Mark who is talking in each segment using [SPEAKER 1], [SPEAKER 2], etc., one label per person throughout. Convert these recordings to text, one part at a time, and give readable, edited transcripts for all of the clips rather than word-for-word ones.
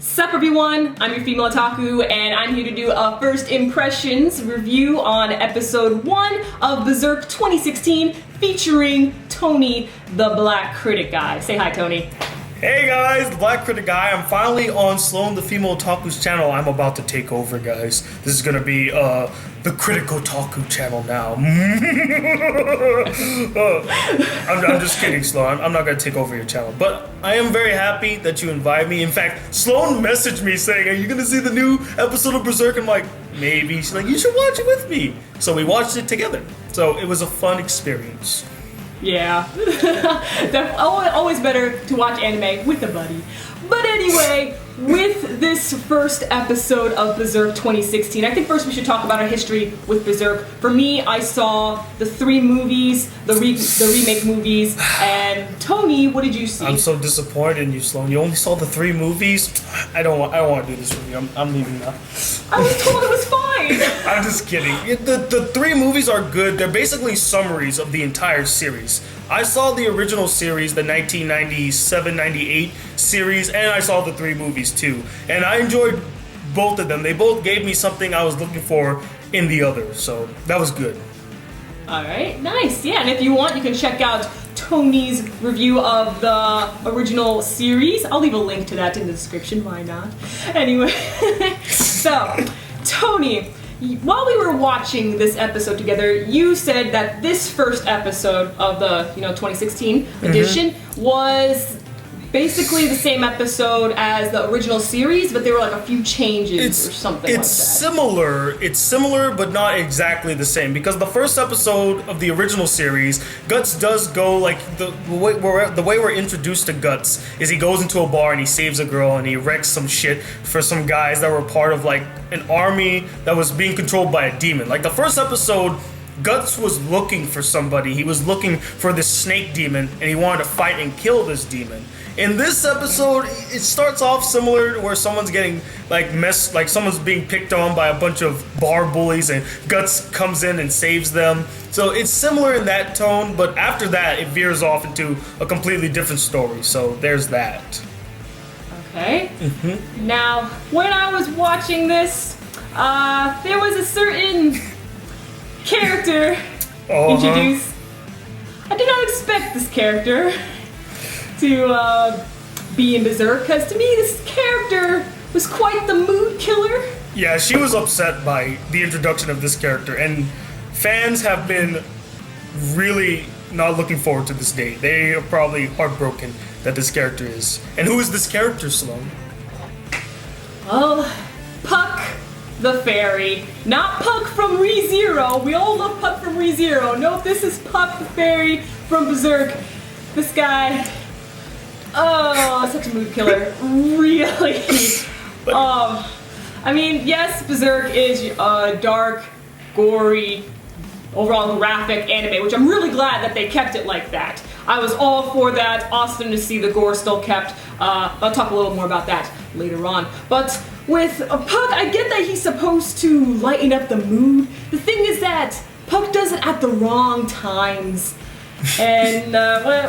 [SPEAKER 1] Sup everyone, I'm your female otaku, and I'm here to do a first impressions review on episode 1 of Berserk 2016 featuring Tony the Black Critic Guy. Say hi, Tony.
[SPEAKER 2] Hey guys, the Black Critic Guy. I'm finally on Sloan the Female Otaku's channel. I'm about to take over, guys. This is gonna be the Critical Otaku channel now. I'm just kidding, Sloan. I'm not gonna take over your channel, but I am very happy that you invited me. In fact, Sloan messaged me saying, "Are you gonna see the new episode of Berserk?" I'm like, maybe. She's like, "You should watch it with me." So we watched it together. So it was a fun experience.
[SPEAKER 1] Yeah, always better to watch anime with a buddy. But anyway, with this first episode of Berserk 2016, I think first we should talk about our history with Berserk. For me, I saw the 3 movies, the remake movies, and Tony, what did you see?
[SPEAKER 2] I'm so disappointed in you, Sloan. You only saw the 3 movies? I don't want to do this with you. I'm leaving now.
[SPEAKER 1] I was told it was fine.
[SPEAKER 2] I'm just kidding. The 3 movies are good. They're basically summaries of the entire series. I saw the original series, the 1997-98 series, and I saw the 3 movies too. And I enjoyed both of them. They both gave me something I was looking for in the other, so that was good.
[SPEAKER 1] Alright, nice. Yeah, and if you want, you can check out Tony's review of the original series. I'll leave a link to that in the description, why not? Anyway, so, Tony, while we were watching this episode together, you said that this first episode of the 2016 edition was basically the same episode as the original series, but there were like a few changes or something like that.
[SPEAKER 2] It's similar, but not exactly the same, because the first episode of the original series, Guts does go like the way we're introduced to Guts is he goes into a bar and he saves a girl and he wrecks some shit for some guys that were part of like an army that was being controlled by a demon. Like the first episode, Guts was looking for somebody. He was looking for this snake demon and he wanted to fight and kill this demon. In this episode, it starts off similar to where someone's getting like someone's being picked on by a bunch of bar bullies and Guts comes in and saves them. So it's similar in that tone, but after that it veers off into a completely different story. So there's that.
[SPEAKER 1] Okay. Now, when I was watching this, there was a certain character introduced. I did not expect this character to be in Berserk, because to me this character was quite the mood killer.
[SPEAKER 2] Yeah, she was upset by the introduction of this character, and fans have been really not looking forward to this day. They are probably heartbroken that this character is. And who is this character, Sloan?
[SPEAKER 1] Well, Puck the Fairy. Not Puck from ReZero. We all love Puck from ReZero. No, this is Puck the Fairy from Berserk. This guy... Oh, such a mood killer. Really. I mean, yes, Berserk is a dark, gory, overall graphic anime, which I'm really glad that they kept it like that. I was all for that. Awesome to see the gore still kept. I'll talk a little more about that later on. But with Puck, I get that he's supposed to lighten up the mood. The thing is that Puck does it at the wrong times. And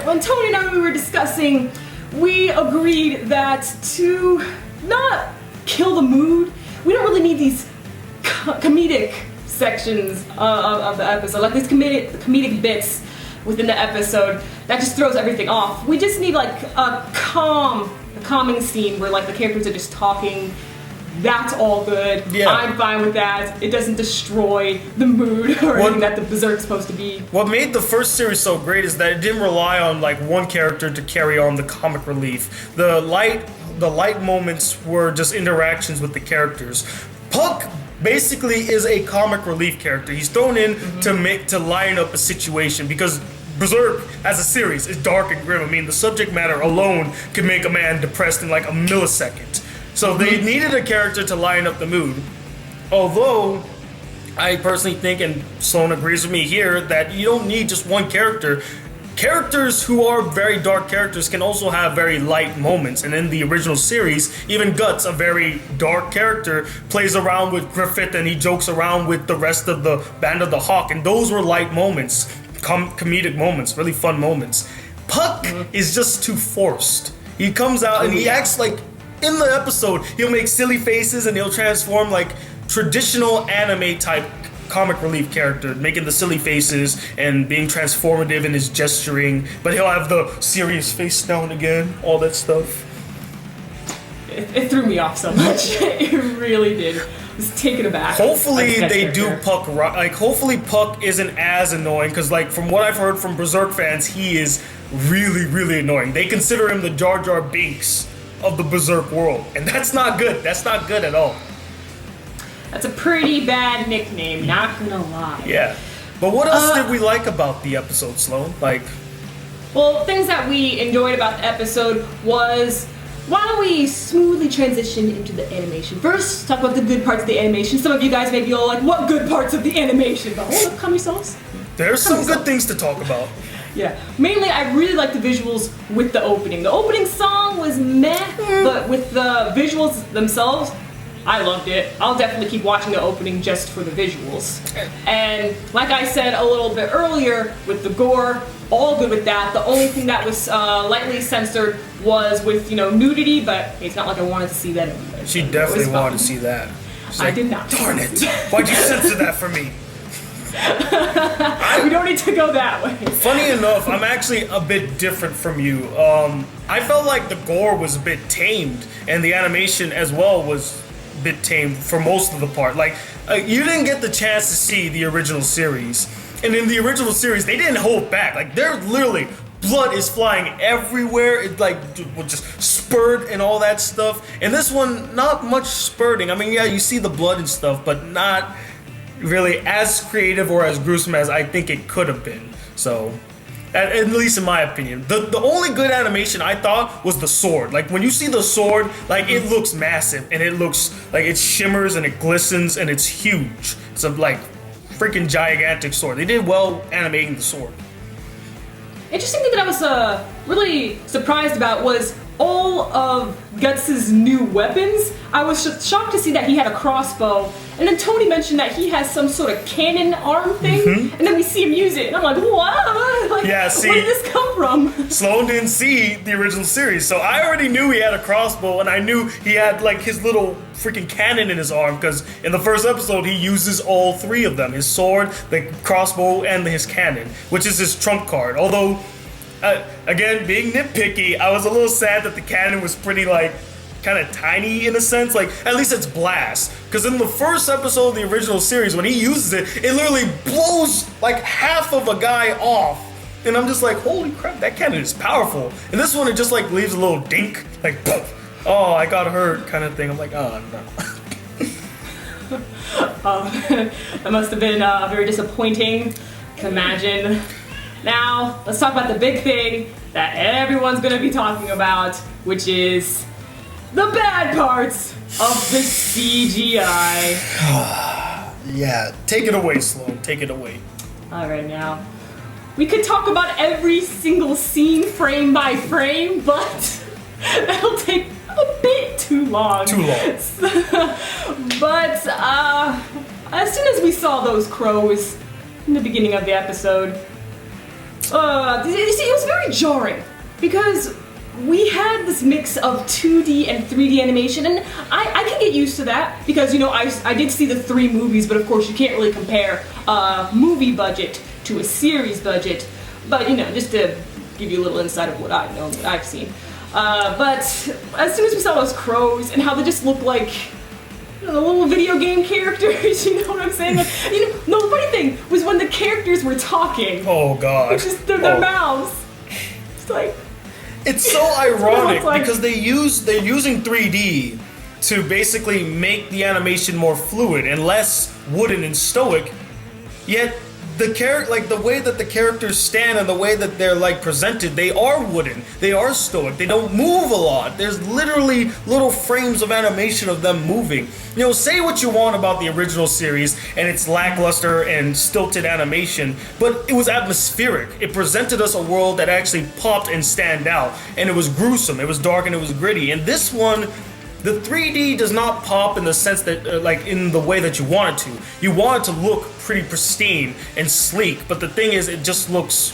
[SPEAKER 1] when Tony and I were discussing, we agreed that to not kill the mood, we don't really need these comedic sections of the episode, like these comedic bits within the episode that just throws everything off. We just need like a calming scene where like the characters are just talking. That's all good. Yeah. I'm fine with that. It doesn't destroy the mood or anything that the Berserk's supposed to be.
[SPEAKER 2] What made the first series so great is that it didn't rely on like one character to carry on the comic relief. The light moments were just interactions with the characters. Puck basically is a comic relief character. He's thrown in to line up a situation, because Berserk as a series is dark and grim. I mean, the subject matter alone can make a man depressed in like a millisecond. So they needed a character to line up the mood. Although, I personally think, and Sloan agrees with me here, that you don't need just one character. Characters who are very dark characters can also have very light moments. And in the original series, even Guts, a very dark character, plays around with Griffith and he jokes around with the rest of the Band of the Hawk. And those were light moments, comedic moments, really fun moments. Puck is just too forced. He comes out and he acts like in the episode, he'll make silly faces and he'll transform like traditional anime type comic relief character, making the silly faces and being transformative in his gesturing, but he'll have the serious face now and again, all that stuff.
[SPEAKER 1] It threw me off so much. It really did. I was taken aback.
[SPEAKER 2] Hopefully
[SPEAKER 1] by the
[SPEAKER 2] they do
[SPEAKER 1] character.
[SPEAKER 2] Puck right. Like, hopefully Puck isn't as annoying, because like from what I've heard from Berserk fans, he is really, really annoying. They consider him the Jar Jar Binks of the Berserk world, and that's not good. That's not good at all.
[SPEAKER 1] That's a pretty bad nickname, not gonna lie.
[SPEAKER 2] Yeah. But what else did we like about the episode, Sloan? Like,
[SPEAKER 1] Well, things that we enjoyed about the episode was, why don't we smoothly transition into the animation? First, talk about the good parts of the animation. Some of you guys may be all like, what good parts of the animation? But hold up, calm yourselves.
[SPEAKER 2] there's some good things to talk about.
[SPEAKER 1] Yeah, mainly I really like the visuals with the opening. The opening song was meh, but with the visuals themselves, I loved it. I'll definitely keep watching the opening just for the visuals. And like I said a little bit earlier, with the gore, all good with that. The only thing that was lightly censored was with, nudity, but it's not like I wanted to see that anyway.
[SPEAKER 2] She
[SPEAKER 1] So it
[SPEAKER 2] definitely
[SPEAKER 1] was
[SPEAKER 2] wanted
[SPEAKER 1] fine.
[SPEAKER 2] to see that. She's
[SPEAKER 1] I
[SPEAKER 2] like,
[SPEAKER 1] did not.
[SPEAKER 2] Darn it! Why'd you censor that for me?
[SPEAKER 1] We don't need to go that way.
[SPEAKER 2] Funny enough, I'm actually a bit different from you. I felt like the gore was a bit tamed, and the animation as well was a bit tamed for most of the part. Like, you didn't get the chance to see the original series, and in the original series, they didn't hold back. Like, they're literally blood is flying everywhere. It like would just spurt and all that stuff. And this one, not much spurting. I mean, yeah, you see the blood and stuff, but not really as creative or as gruesome as I think it could have been. So, at least in my opinion, the only good animation I thought was the sword. Like when you see the sword, like it looks massive and it looks like it shimmers and it glistens and it's huge. It's a like freaking gigantic sword. They did well animating the sword.
[SPEAKER 1] Interesting thing that I was really surprised about was all of Guts' new weapons. I was shocked to see that he had a crossbow, and then Tony mentioned that he has some sort of cannon arm thing, and then we see him use it, and I'm like, what? Like,
[SPEAKER 2] Yeah, see-
[SPEAKER 1] where did this come from?
[SPEAKER 2] Sloan didn't see the original series, so I already knew he had a crossbow, and I knew he had like his little freaking cannon in his arm, because in the first episode he uses all three of them: his sword, the crossbow, and his cannon, which is his trump card. Although, again, being nitpicky, I was a little sad that the cannon was pretty like kind of tiny in a sense. Like, at least it's blast, because in the first episode of the original series, when he uses it, it literally blows like half of a guy off. And I'm just like, holy crap, that cannon is powerful. And this one, it just like leaves a little dink, like, poof, oh, I got hurt kind of thing. I'm like, oh, no.
[SPEAKER 1] That must have been very disappointing. Can imagine. Now, let's talk about the big thing that everyone's gonna be talking about, which is the bad parts of the CGI.
[SPEAKER 2] Yeah, take it away, Sloan. Take it away.
[SPEAKER 1] Alright, now, we could talk about every single scene frame by frame, but that'll take a bit too long.
[SPEAKER 2] Too long.
[SPEAKER 1] But as soon as we saw those crows in the beginning of the episode, it was very jarring, because we had this mix of 2D and 3D animation, and I can get used to that, because I did see the 3 movies, but of course you can't really compare a movie budget to a series budget. But just to give you a little insight of what I know, what I've seen. But as soon as we saw those crows and how they just look like the little video game characters, you know what I'm saying? Like, no, the funny thing was when the characters were talking,
[SPEAKER 2] Oh, God.
[SPEAKER 1] just their
[SPEAKER 2] Oh.
[SPEAKER 1] mouths. It's like,
[SPEAKER 2] It's so
[SPEAKER 1] what it
[SPEAKER 2] ironic
[SPEAKER 1] looks like.
[SPEAKER 2] because they're using 3D to basically make the animation more fluid and less wooden and stoic. Yet the way that the characters stand and the way that they're like presented, they are wooden. They are stoic. They don't move a lot. There's literally little frames of animation of them moving. Say what you want about the original series and its lackluster and stilted animation, but it was atmospheric. It presented us a world that actually popped and stand out, and it was gruesome. It was dark and it was gritty. And this one, the 3D does not pop in the sense that, like, in the way that you want it to. You want it to look pretty pristine and sleek, but the thing is, it just looks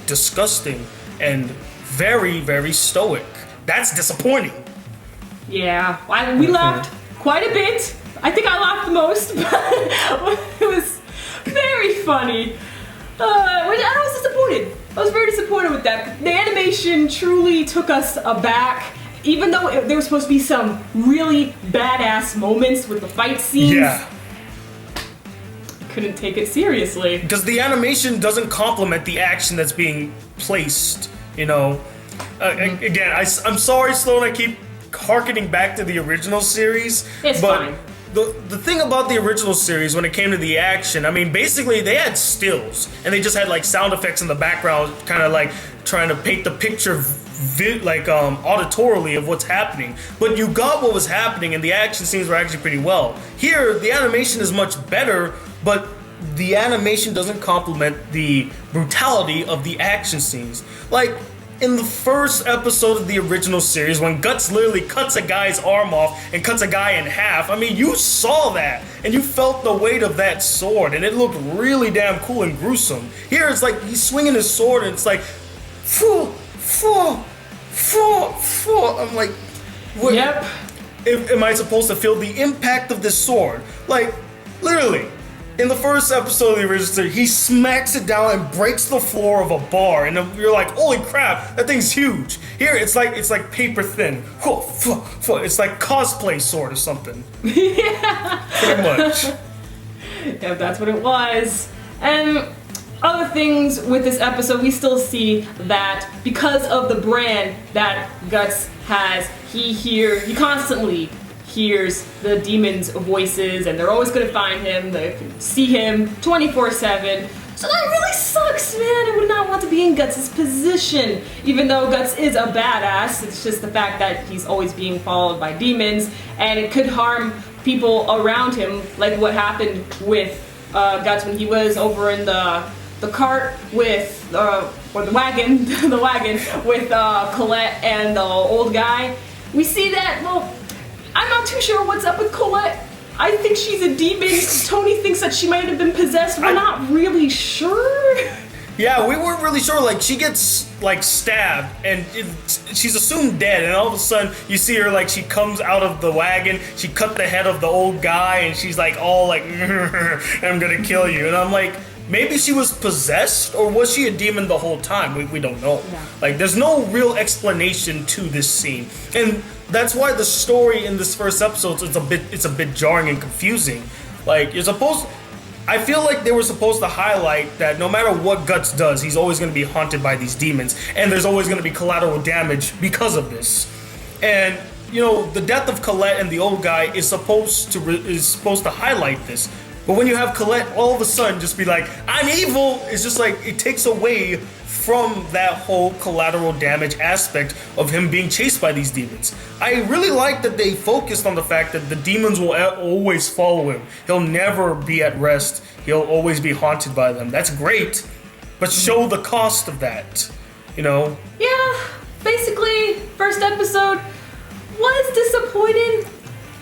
[SPEAKER 2] disgusting and very, very stoic. That's disappointing.
[SPEAKER 1] Yeah, we laughed quite a bit. I think I laughed the most, but it was very funny. I was disappointed. I was very disappointed with that. The animation truly took us aback. Even though there was supposed to be some really badass moments with the fight scenes,
[SPEAKER 2] Yeah.
[SPEAKER 1] couldn't take it seriously.
[SPEAKER 2] Because the animation doesn't complement the action that's being placed, you know. Again, I'm sorry, Sloan, I keep harkening back to the original series.
[SPEAKER 1] It's
[SPEAKER 2] but
[SPEAKER 1] fine.
[SPEAKER 2] The thing about the original series when it came to the action, I mean, basically they had stills, and they just had like sound effects in the background, kind of like trying to paint the picture auditorily of what's happening. But you got what was happening, and the action scenes were actually pretty well. Here, the animation is much better, but the animation doesn't complement the brutality of the action scenes. Like, in the first episode of the original series, when Guts literally cuts a guy's arm off and cuts a guy in half, I mean, you saw that, and you felt the weight of that sword, and it looked really damn cool and gruesome. Here, it's like, he's swinging his sword, and it's like, phew, phew, phew, phew. I'm like, what?
[SPEAKER 1] Yep.
[SPEAKER 2] Am I supposed to feel the impact of this sword? Like, literally, in the first episode of the original series, he smacks it down and breaks the floor of a bar, and you're like, "Holy crap, that thing's huge!" Here, it's like paper thin. It's like cosplay sword or something.
[SPEAKER 1] Yeah.
[SPEAKER 2] Pretty much.
[SPEAKER 1] Yeah, that's what it was. And other things with this episode, we still see that because of the brand that Guts has, he constantly hears the demons' voices, and they're always gonna find him. They can see him 24/7. So that really sucks, man. I would not want to be in Guts' position. Even though Guts is a badass, it's just the fact that he's always being followed by demons, and it could harm people around him, like what happened with Guts when he was over in the cart with, or the wagon, the wagon with Colette and the old guy. We see that, well, I'm not too sure what's up with Colette. I think she's a demon. Tony thinks that she might have been possessed. We're not really sure.
[SPEAKER 2] Yeah, we weren't really sure. Like, she gets, like, stabbed, and she's assumed dead, and all of a sudden, you see her, like, she comes out of the wagon, she cut the head of the old guy, and she's, like, all, like, I'm gonna kill you. And I'm like, maybe she was possessed, or was she a demon the whole time? We don't know.
[SPEAKER 1] Yeah.
[SPEAKER 2] Like, there's no real explanation to this scene. And that's why the story in this first episode is a bit jarring and confusing. Like, I feel like they were supposed to highlight that no matter what Guts does, he's always going to be haunted by these demons, and there's always going to be collateral damage because of this. And you know, the death of Colette and the old guy is supposed to highlight this. But when you have Colette all of a sudden just be like, "I'm evil," it's just like it takes away from that whole collateral damage aspect of him being chased by these demons. I really like that they focused on the fact that the demons will always follow him. He'll never be at rest. He'll always be haunted by them. That's great, but show the cost of that, you know?
[SPEAKER 1] Yeah, basically, first episode was disappointed,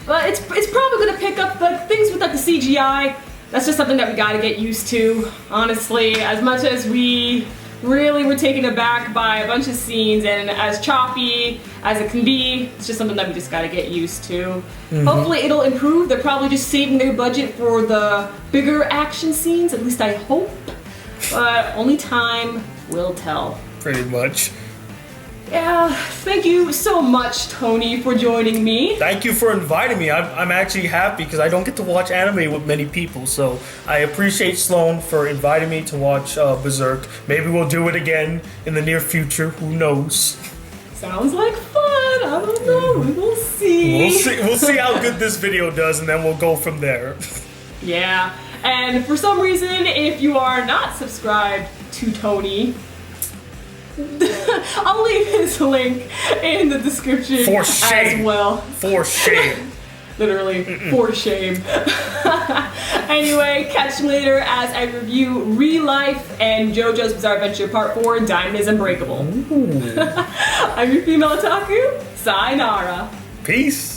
[SPEAKER 1] but it's probably gonna pick up the things with like the CGI. That's just something that we gotta get used to, honestly. As much as we really were taken aback by a bunch of scenes, and as choppy as it can be, it's just something that we just gotta get used to. Hopefully it'll improve. They're probably just saving their budget for the bigger action scenes, at least I hope. But only time will tell.
[SPEAKER 2] Pretty much.
[SPEAKER 1] Yeah, thank you so much, Tony, for joining me.
[SPEAKER 2] Thank you for inviting me. I'm actually happy because I don't get to watch anime with many people, so I appreciate Sloan for inviting me to watch Berserk. Maybe we'll do it again in the near future. Who knows?
[SPEAKER 1] Sounds like fun. I don't know. We'll see.
[SPEAKER 2] We'll see how good this video does, and then we'll go from there.
[SPEAKER 1] Yeah, and for some reason, if you are not subscribed to Tony, I'll leave his link in the description
[SPEAKER 2] For shame.
[SPEAKER 1] as well.
[SPEAKER 2] For shame.
[SPEAKER 1] Literally, for shame. Anyway, catch me later as I review Real Life and JoJo's Bizarre Adventure Part 4, Diamond is Unbreakable. I'm your female otaku, Sayonara.
[SPEAKER 2] Peace.